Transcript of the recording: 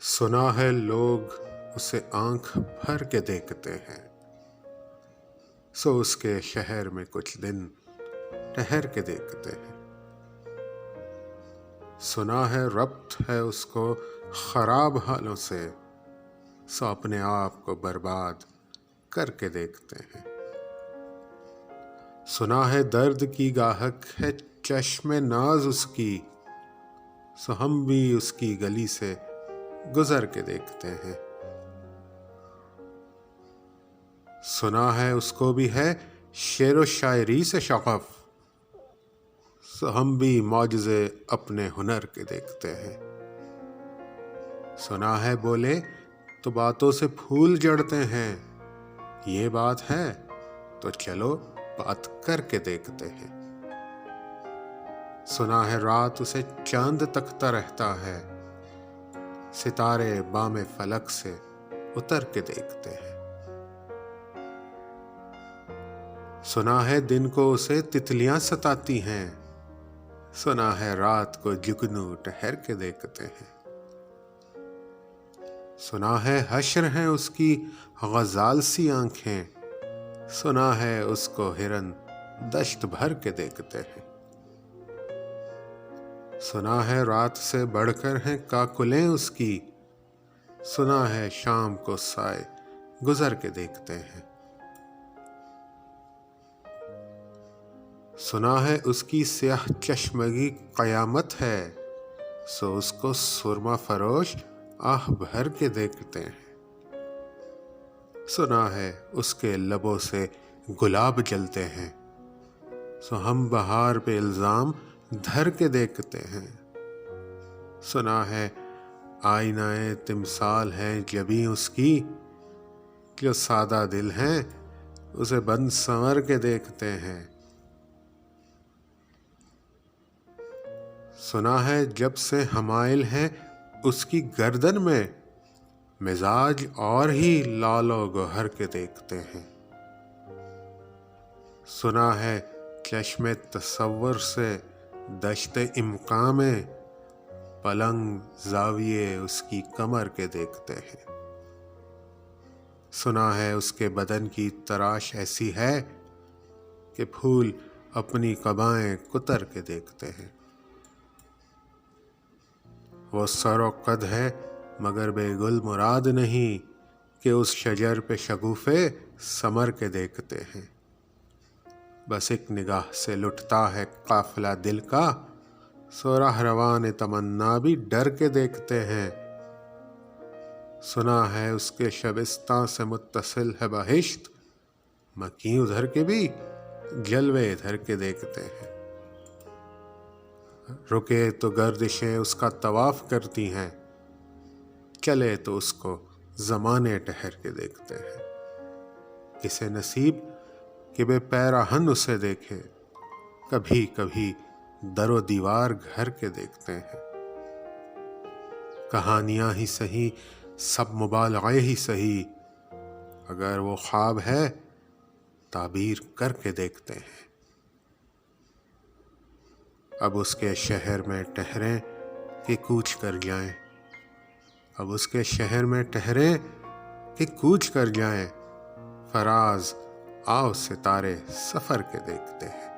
سنا ہے لوگ اسے آنکھ بھر کے دیکھتے ہیں، سو اس کے شہر میں کچھ دن ٹھہر کے دیکھتے ہیں۔ سنا ہے ربط ہے اس کو خراب حالوں سے، سو اپنے آپ کو برباد کر کے دیکھتے ہیں۔ سنا ہے درد کی گاہک ہے چشم ناز اس کی، سو ہم بھی اس کی گلی سے گزر کے دیکھتے ہیں۔ سنا ہے اس کو بھی ہے شعر و شاعری سے شغف، سو ہم بھی معجزے اپنے ہنر کے دیکھتے ہیں۔ سنا ہے بولے تو باتوں سے پھول جڑتے ہیں، یہ بات ہے تو چلو بات کر کے دیکھتے ہیں۔ سنا ہے رات اسے چاند تکتا رہتا ہے، ستارے بام فلک سے اتر کے دیکھتے ہیں۔ سنا ہے دن کو اسے تتلیاں ستاتی ہیں، سنا ہے رات کو جگنو ٹھہر کے دیکھتے ہیں۔ سنا ہے حشر ہیں اس کی غزال سی آنکھیں، سنا ہے اس کو ہرن دشت بھر کے دیکھتے ہیں۔ سنا ہے رات سے بڑھ کر ہیں کاکلیں اس کی، سنا ہے شام کو سائے گزر کے دیکھتے ہیں۔ سنا ہے اس کی سیاہ چشمگی قیامت ہے، سو اس کو سرما فروش آہ بھر کے دیکھتے ہیں۔ سنا ہے اس کے لبوں سے گلاب جلتے ہیں، سو ہم بہار پہ الزام دھر کے دیکھتے ہیں۔ سنا ہے آئینہ تمثال ہے جبیں اس کی، جو سادہ دل ہیں اسے بند سنور کے دیکھتے ہیں۔ سنا ہے جب سے حمائل ہیں اس کی گردن میں، مزاج اور ہی لال و گوہر کے دیکھتے ہیں۔ سنا ہے چشم تصور سے دشت امکاں میں، پلنگ زاویے اس کی کمر کے دیکھتے ہیں۔ سنا ہے اس کے بدن کی تراش ایسی ہے کہ پھول اپنی قبائیں کتر کے دیکھتے ہیں۔ وہ سر و قد ہے مگر بے گل مراد نہیں، کہ اس شجر پہ شگوفے ثمر کے دیکھتے ہیں۔ بس ایک نگاہ سے لٹتا ہے قافلہ دل کا، سو راہ روان تمنا بھی ڈر کے دیکھتے ہیں۔ سنا ہے اس کے شبستاں سے متصل ہے بہشت، مکیں ادھر کے بھی جلوے ادھر کے دیکھتے ہیں۔ رکے تو گردشیں اس کا طواف کرتی ہیں، چلے تو اس کو زمانے ٹھہر کے دیکھتے ہیں۔ کسے نصیب کہ بے پیراہن اسے دیکھے، کبھی کبھی در و دیوار گھر کے دیکھتے ہیں۔ کہانیاں ہی سہی سب مبالغے ہی سہی، اگر وہ خواب ہے تعبیر کر کے دیکھتے ہیں۔ اب اس کے شہر میں ٹھہریں کہ کوچ کر جائیں، اب اس کے شہر میں ٹھہریں کہ کوچ کر جائیں، فراز آؤ ستارے سفر کے دیکھتے ہیں۔